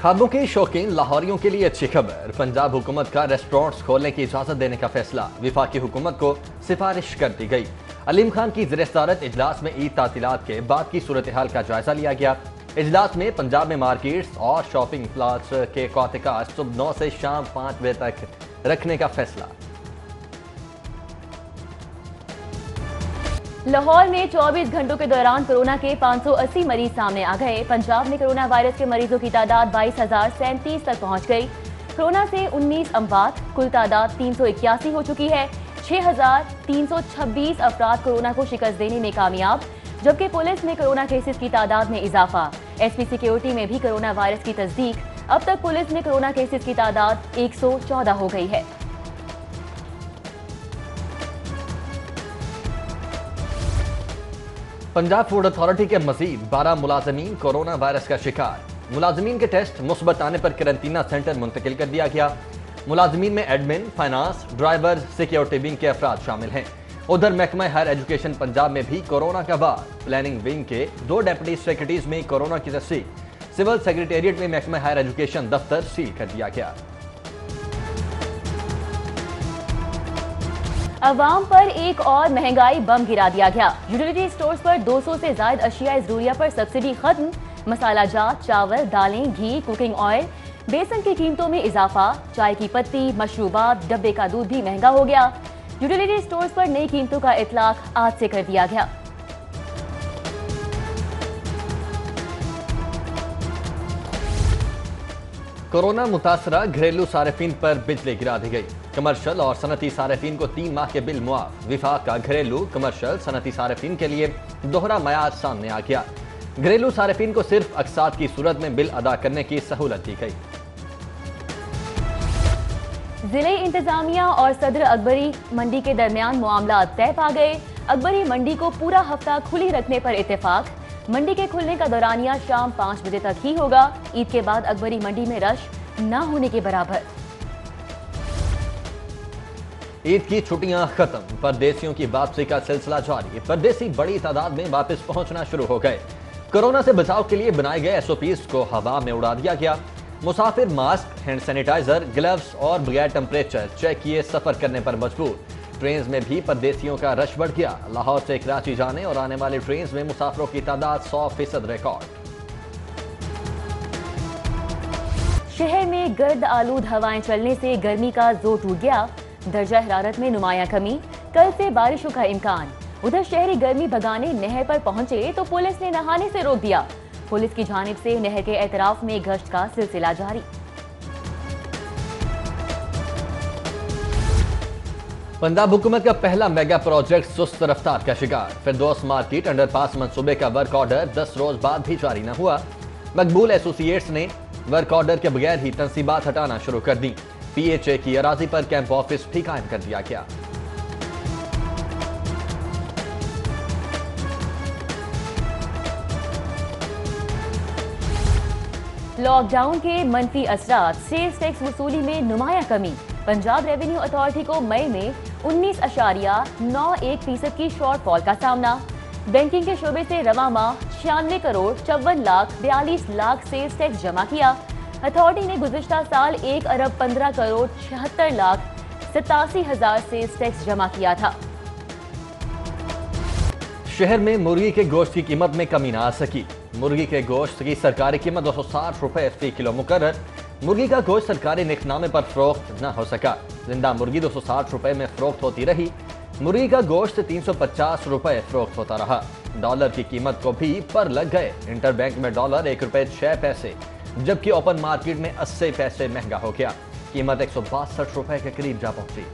खाबों के शौकीन लाहौरियों के लिए अच्छी खबर। पंजाब हुकूमत का रेस्टोरेंट्स खोलने की इजाजत देने का फैसला वफाकी हुकूमत को सिफारिश कर दी गई। अलीम खान की ज़ेर-ए-सदारत इजलास में ईद तातीलात के बाद की सूरत हाल का जायजा लिया गया। इजलास में पंजाब में मार्केट्स और शॉपिंग प्लाजा के कामकाज सुबह 9 से शाम 5 बजे तक रखने का फैसला। लाहौर में 24 घंटों के दौरान कोरोना के 580 मरीज सामने आ गए। पंजाब में कोरोना वायरस के मरीजों की तादाद 22,037 तक पहुंच गई। कोरोना से 19 अमवात, कुल तादाद 381 हो चुकी है। 6,326 अफराद कोरोना को शिकस्त देने में कामयाब, जबकि पुलिस में कोरोना केसेस की तादाद में इजाफा। एसपी सिक्योरिटी में भी कोरोना वायरस की तस्दीक। अब तक पुलिस में कोरोना केसेस की तादाद 114 हो गई है। पंजाब फूड अथॉरिटी के मजीद 12 मुलाजमीन कोरोना वायरस का शिकार। मुलाजमीन के टेस्ट मुस्बत आने पर कैरेंटीना सेंटर मुंतकिल कर दिया गया। मुलाजमीन में admin, finance, driver, security wing के अफराद शामिल हैं। उधर महकमा हायर एजुकेशन पंजाब में भी कोरोना का वार। प्लानिंग विंग के 2 डेप्यूटी सेक्रेटरीज में कोरोना की तस्दीक। सिविल सेक्रेटेरिएट में महकमा हायर एजुकेशन दफ्तर सील कर दिया गया। अवाम पर एक और महंगाई बम गिरा दिया गया। यूटिलिटी स्टोर्स पर 200 से ज्यादा अशिया ज़रूरिया पर सब्सिडी खत्म। मसाला जात, चावल, दालें, घी, कुकिंग ऑयल, बेसन की कीमतों में इजाफा। चाय की पत्ती, मशरूबात, डब्बे का दूध भी महंगा हो गया। यूटिलिटी स्टोर्स पर नई कीमतों का इतलाक आज से कर दिया गया। कोरोना मुतासरा घरेलू सार्फिन पर बिजली गिरा दी गई। कमर्शियल और सनती सार्फिन को 3 माह के बिल मुआफ। विफाक का घरेलू, कमर्शियल, सनती सार्फिन के लिए दोहरा मयार सामने आ गया। घरेलू सार्फिन को सिर्फ अकसात की सूरत में बिल अदा करने की सहूलत दी गई। जिले इंतजामिया और सदर अकबरी मंडी के दरमियान मामला तय पा गए। अकबरी मंडी को पूरा हफ्ता खुली रखने पर इत्तेफाक। मंडी के खुलने का दौरानिया शाम 5 बजे तक ही होगा। ईद के बाद अकबरी मंडी में रश न होने के बराबर। ईद की छुट्टियां खत्म, परदेसियों की वापसी का सिलसिला जारी। परदेसी बड़ी तादाद में वापस पहुंचना शुरू हो गए। कोरोना से बचाव के लिए बनाए गए एसओपीज को हवा में उड़ा दिया गया। मुसाफिर मास्क, हैंड सैनिटाइजर, ग्लव्स और बगैर टेम्परेचर चेक किए सफर करने पर मजबूर। ट्रेन में भी परदेसियों का रश बढ़ गया। लाहौर से कराची जाने और आने वाली ट्रेन में मुसाफिरों की तादाद 100% रिकॉर्ड। शहर में गर्द आलूद हवाएं चलने से गर्मी का जोर टूट गया। दर्जा हरारत में नुमाया कमी, कल से बारिशों का इम्कान। उधर शहरी गर्मी भगाने नहर पर पहुंचे तो पुलिस ने नहाने से रोक दिया। पुलिस की जानिब से नहर के एतराफ में गश्त का सिलसिला जारी। पंजाब हुकूमत का पहला मेगा प्रोजेक्ट सुस्त रफ्तार का शिकार। फिरदौस मार्केट अंडरपास मंसूबे का वर्क ऑर्डर 10 रोज बाद भी जारी न हुआ। मकबूल एसोसिएट्स ने वर्क ऑर्डर के बगैर ही तनसीबात हटाना शुरू कर दी। पीएचए की अराजी पर कैंप ऑफिस भी कायम कर दिया गया। लॉकडाउन के मनफी असरात, सेल्स टैक्स वसूली में नुमाया कमी। पंजाब रेवेन्यू अथॉरिटी को मई में 19.91% की शॉर्टफॉल का सामना। बैंकिंग के शोबे से रवा माह 96 करोड़ 54 लाख 42 लाख सेल्स टैक्स जमा किया। अथॉरिटी ने गुज़िश्ता साल 1 अरब 15 करोड़ 76 लाख 87 हजार सेल्स टैक्स जमा किया था। शहर में मुर्गी के गोश्त की कीमत में कमी न आ सकी। मुर्गी के गोश्त की सरकारी कीमत 260 रुपए फी किलो मुकर्रर। मुर्गी का गोश्त सरकारी निखनामे पर फरोख्त न हो सका। जिंदा मुर्गी 260 रुपए में फरोख्त होती रही। मुर्गी का गोश्त 350 रुपए फरोख्त होता रहा। डॉलर की कीमत को भी पर लग गए। इंटरबैंक में डॉलर 1 रुपए 6 पैसे, जबकि ओपन मार्केट में 80 पैसे महंगा हो गया। कीमत 162 रुपए के करीब जा पहुंची।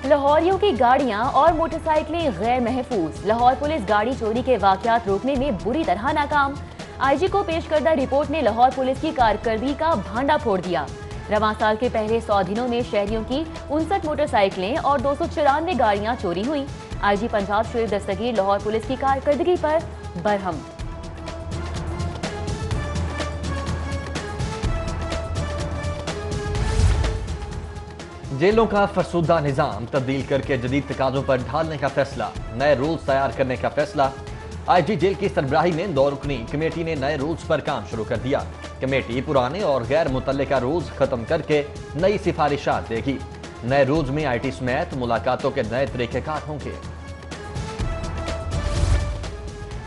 लाहौरियों की गाड़ियां और मोटरसाइकिलें गैर महफूज। लाहौर पुलिस गाड़ी चोरी के वाकयात रोकने में बुरी तरह नाकाम। आईजी को पेश करदा रिपोर्ट ने लाहौर पुलिस की कारकर्दगी का भांडा फोड़ दिया। रवां साल के पहले 100 दिनों में शहरियों की 59 मोटरसाइकिलें और 294 गाड़ियां चोरी हुई। आईजी पंजाब शुएब दस्तगीर लाहौर पुलिस की कारकर्दगी पर बरहम। जेलों का फरसूदा निजाम तब्दील करके जदीद तकाजों पर ढालने का फैसला। नए रूल्स तैयार करने का फैसला। آئی جی جیل کی سربراہی میں 2 رکنی کمیٹی نے نئے رولز پر کام شروع کر دیا۔ کمیٹی پرانے اور غیر متعلقہ رولز ختم کر کے نئی سفارشات دے گی۔ نئے رولز میں آئی ٹی سمیت ملاقاتوں کے نئے طریقہ کار ہوں گے۔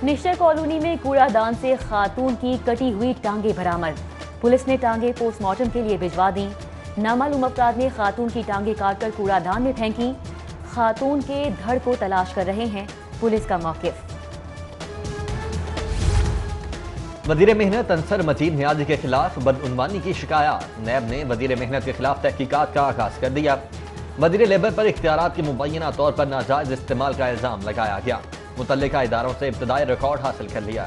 نشتر کالونی میں کوڑا دان سے خاتون کی کٹی ہوئی ٹانگیں برآمد۔ پولیس نے ٹانگیں پوسٹ مارٹم کے لیے بھجوا دیں۔ نامعلوم افراد نے خاتون کی ٹانگیں کاٹ کر کوڑا دان میں پھینکی۔ خاتون کے دھڑ کو تلاش کر رہے ہیں پولیس کا موقف۔ وزیر محنت انصر مجید نیازی کے خلاف بدعنوانی کی شکایات۔ نیب نے وزیر محنت کے خلاف تحقیقات کا آغاز کر دیا۔ وزیر لیبر پر اختیارات کے مبینہ طور پر ناجائز استعمال کا الزام لگایا گیا۔ متعلقہ اداروں سے ابتدائی ریکارڈ حاصل کر لیا۔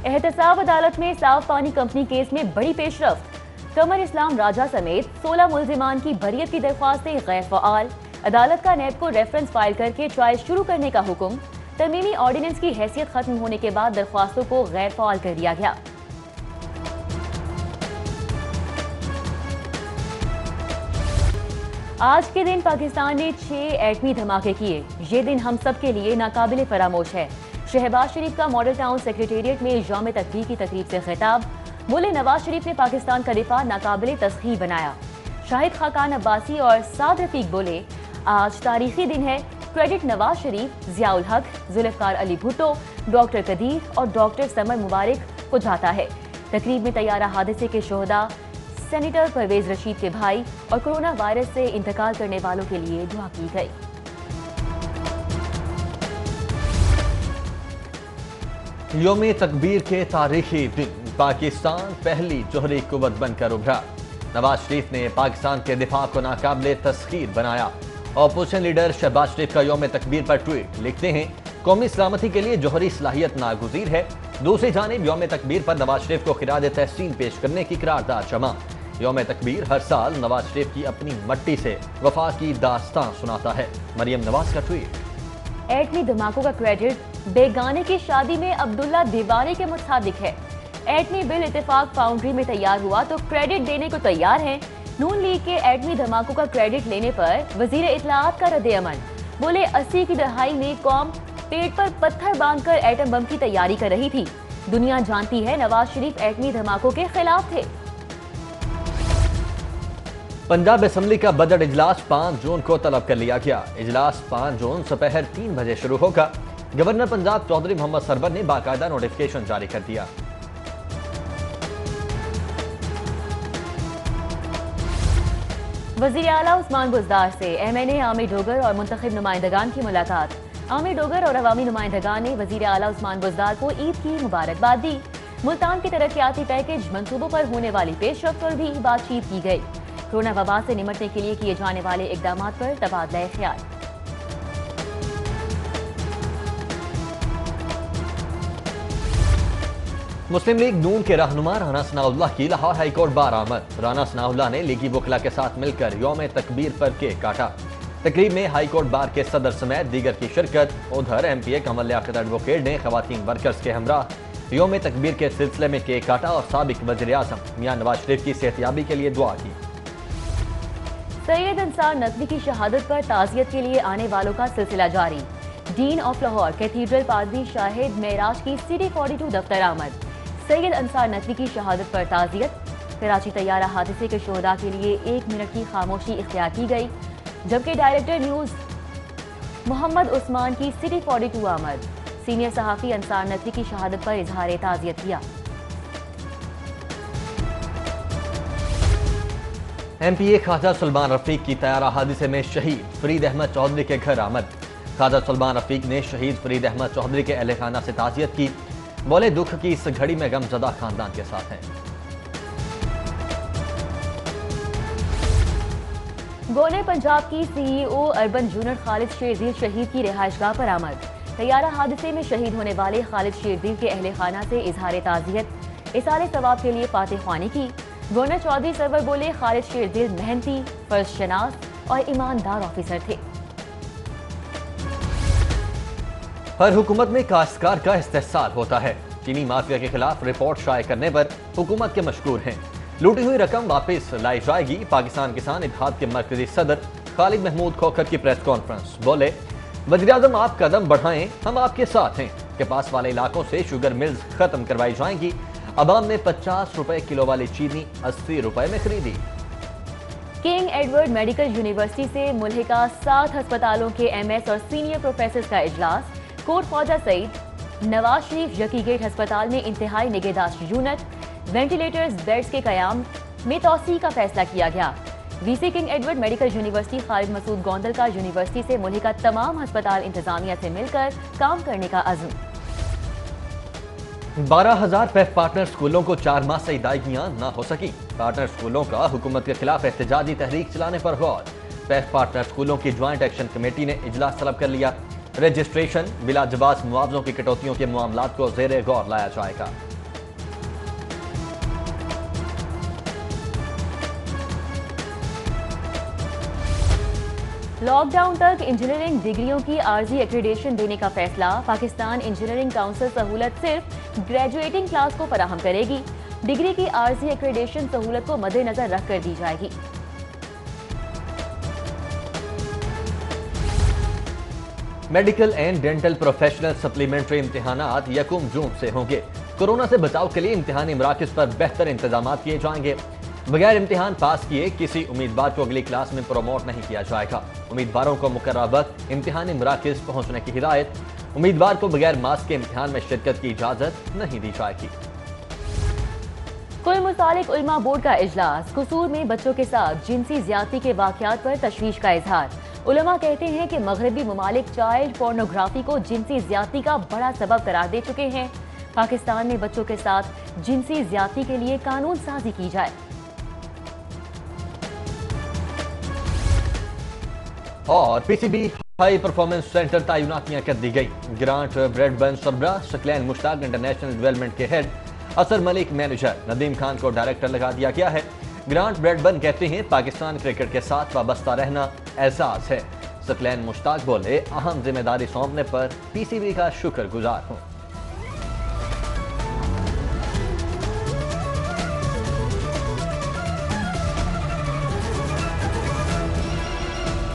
احتساب عدالت میں صاف پانی کمپنی کیس میں بڑی پیش رفت۔ قمر اسلام راجہ سمیت 16 ملزمان کی بریت کی درخواستیں غیر فعال۔ عدالت کا نیب کو ریفرنس فائل کر کے ٹرائل شروع کرنے کا حکم۔ ترمیمی آرڈیننس کی حیثیت ختم ہونے کے بعد درخواستوں کو غیر فعال کر دیا گیا۔ آج کے دن پاکستان نے 6 ایٹمی دھماکے کیے۔ یہ دن ہم سب کے لیے ناقابل فراموش ہے۔ شہباز شریف کا ماڈل ٹاؤن سیکریٹریٹ میں یوم تکبیر کی تقریب سے خطاب۔ مولوی نواز شریف نے پاکستان کا دفاع ناقابل تسخیر بنایا۔ شاہد خاقان عباسی اور سعد رفیق بولے آج تاریخی دن ہے۔ کریڈٹ نواز شریف، ضیاء الحق، ذوالفقار علی بھٹو، ڈاکٹر قدیر اور ڈاکٹر سمر مبارک کو جاتا ہے۔ تقریب میں طیارہ حادثے کے شہداء، سینیٹر پرویز رشید کے بھائی اور کورونا وائرس سے انتقال کرنے والوں کے لیے دعا کی گئی۔ یوم تکبیر کے تاریخی دن پاکستان پہلی جوہری قوت بن کر ابھرا۔ نواز شریف نے پاکستان کے دفاع کو ناقابل تسخیر بنایا۔ اپوزیشن لیڈر شہباز شریف کا یوم تکبیر پر ٹویٹ لکھتے ہیں قومی سلامتی کے لیے جوہری صلاحیت ناگزیر ہے۔ دوسری جانب یوم تکبیر پر نواز شریف کو خراج تحسین پیش کرنے کی قرارداد جمع۔ یوم تکبیر ہر سال نواز شریف کی اپنی مٹی سے وفا کی داستان سناتا ہے۔ مریم نواز کا ٹویٹ۔ ایٹمی دھماکوں کا کریڈٹ بیگانے کی شادی میں عبداللہ دیواری کے متصادق ہے۔ ایٹمی بل اتفاق فاؤنڈری میں تیار ہوا تو کریڈٹ دینے کو تیار ہیں۔ نون لیگ کے ایٹمی دھماکوں کا کریڈٹ لینے پر وزیر اطلاعات کا رد عمل۔ بولے 80 کی دہائی میں قوم پیٹ پر پتھر باندھ کر ایٹم بم کی تیاری کر رہی تھی۔ دنیا جانتی ہے نواز شریف ایٹمی دھماکوں کے خلاف تھے۔ پنجاب اسمبلی کا بجٹ اجلاس 5 جون کو طلب کر لیا گیا۔ اجلاس 5 جون دوپہر 3 بجے شروع ہوگا۔ گورنر پنجاب چودھری محمد سرور نے باقاعدہ نوٹیفکیشن جاری کر دیا۔ وزیر اعلیٰ عثمان بزدار سے ایم این اے عامر ڈوگر اور منتخب نمائندگان کی ملاقات۔ عامر ڈوگر اور عوامی نمائندگان نے وزیر اعلیٰ عثمان بزدار کو عید کی مبارکباد دی۔ ملتان کے ترقیاتی پیکج منصوبوں پر ہونے والی پیش رفت پر بھی بات چیت کی گئی۔ کورونا وبا سے نمٹنے کے لیے کیے جانے والے اقدامات پر تبادلہ خیال۔ مسلم لیگ نون کے رہنما رانا ثناءاللہ کی لاہور ہائی کورٹ بار آمد۔ رانا ثناءاللہ نے لیگی وکلا کے ساتھ مل کر یوم تکبیر پر کیک کاٹا۔ تقریب میں ہائی کورٹ بار کے صدر سمیت دیگر کی شرکت۔ ادھر ایم پی اے کمل لیاقت ایڈوکیٹ نے خواتین ورکرز کے ہمراہ یوم تکبیر کے سلسلے میں کیک کاٹا اور سابق وزیر اعظم میاں نواز شریف کی صحتیابی کے لیے دعا کی۔ سید انصار ندوی کی شہادت پر تعزیت کے لیے آنے والوں کا سلسلہ جاری۔ ڈین آف لاہور کیتھیڈرل پادری شاہد معراج کی سٹی 42 دفتر آمد۔ سید انصار ندوی کی شہادت پر تعزیت۔ کراچی طیارہ حادثے کے شہداء کے لیے 1 منٹ کی خاموشی اختیار کی گئی، جبکہ ڈائریکٹر نیوز محمد عثمان کی سٹی 42 آمد۔ سینئر صحافی انصار ندوی کی شہادت پر اظہار تعزیت کیا۔ ایم پی اے خواجہ سلمان رفیق کی طیارہ حادثے میں شہید فرید احمد چودھری کے گھر آمد۔ خواجہ سلمان رفیق نے شہید فرید احمد چودھری کے اہل خانہ سے تعزیت کی۔ بولے دکھ کی اس گھڑی میں غم زدہ خاندان کے ساتھ ہیں۔ گونے پنجاب کی سی ای او اربن جونر خالد شیردل شہید کی رہائش گاہ پر آمد۔ طیارہ حادثے میں شہید ہونے والے خالد شیردل کے اہل خانہ سے اظہار تعزیت، ایصال ثواب کے لیے فاتح خوانی کی۔ گورنر چودھری سرور بولے خالد شیردل محنتی، فرض شناس اور ایماندار آفیسر تھے۔ ہر حکومت میں کاشتکار کا استحصال ہوتا ہے۔ چینی مافیا کے خلاف رپورٹ شائع کرنے پر حکومت کے مشکور ہیں۔ लूटी हुई रकम वापस लाई जाएगी। पाकिस्तान किसान इत्तेहाद के मरकजी सदर खालिद महमूद खोखर की प्रेस कॉन्फ्रेंस। बोले, वज़ीर-ए-आज़म आप कदम बढ़ाएं, हम आपके साथ हैं। के पास वाले इलाकों से शुगर मिल्स खत्म करवाई जाएंगी। अवाम ने 50 रुपए किलो वाली चीनी 80 रुपए में खरीदी। किंग एडवर्ड मेडिकल यूनिवर्सिटी से मुल्हिका 7 अस्पतालों के MS और सीनियर प्रोफेसर का इजलास। कोट ख्वाजा सईद नवाज शरीफ जकी गेट अस्पताल में इंतहाई निगहदाश्त यूनिट, वेंटिलेटर्स, बेड्स के कयाम में तौसी का फैसला किया गया। VC king Edward medical university Khalid Masood Gondal का यूनिवर्सिटी से मुल्हिका तमाम अस्पताल इंतजामिया से मिलकर काम करने का अज़्म। 12,000 पेफ पार्टनर स्कूलों को 4 माह से अदायगियां न हो सकी। पार्टनर स्कूलों का हुकूमत के खिलाफ एहतजाजी तहरीक चलाने पर गौर। पेफ पार्टनर स्कूलों की ज्वाइंट एक्शन कमेटी ने इजलास तलब कर लिया। रजिस्ट्रेशन, बिला जवाज मुआवजों की कटौतियों के मामलात को ज़ेरे गौर लाया जाएगा। लॉकडाउन तक इंजीनियरिंग डिग्रियों की आर्जी एक्रेडिटेशन देने का फैसला। पाकिस्तान इंजीनियरिंग काउंसिल सहूलत सिर्फ ग्रेजुएटिंग क्लास को फराहम करेगी। डिग्री की आर्जी एक्रेडिटेशन सहूलत को मद्देनजर रखकर दी जाएगी। Medical and dental professional supplementary इम्तिहानात 1 जून से होंगे। कोरोना से बचाव के लिए इम्तिहानी मराकज़ पर बेहतर इंतजाम किए जाएंगे। बगैर इम्तिहान पास किए किसी उम्मीदवार को अगली क्लास में प्रमोट नहीं किया जाएगा। उम्मीदवारों को मुकर्रर वक्त इम्तिहानी मराकज़ पहुंचने की हिदायत। उम्मीदवार को बगैर मास्क के इम्तिहान में शिरकत की इजाजत नहीं दी जाएगी। कुल मुतालिक उलमा बोर्ड का इजलास। कसूर में बच्चों के साथ जिनसी ज्यादती के वाकयात पर तशवीश का इजहार। उलमा कहते हैं कि मगरबी ममालिक चाइल्ड पोर्नोग्राफी को जिनसी ज्यादती का बड़ा सबब करार दे चुके हैं। पाकिस्तान में बच्चों के साथ जिनसी ज्यादती के लिए कानून साजी की जाए। और PCB हाई परफॉर्मेंस सेंटर तैनातियां कर दी गई। ग्रांट ब्रैडबर्न सरबराह शक्लैन मुश्ताक इंटरनेशनल डेवलपमेंट के हेड, असर मलिक मैनेजर, नदीम खान को डायरेक्टर लगा दिया गया है। ग्रांट ब्रैडबर्न कहते हैं पाकिस्तान क्रिकेट के साथ वाबस्ता रहना एहसास है। शक्लैन मुश्ताक बोले, अहम जिम्मेदारी सौंपने पर PCB का शुक्रगुजार हूँ।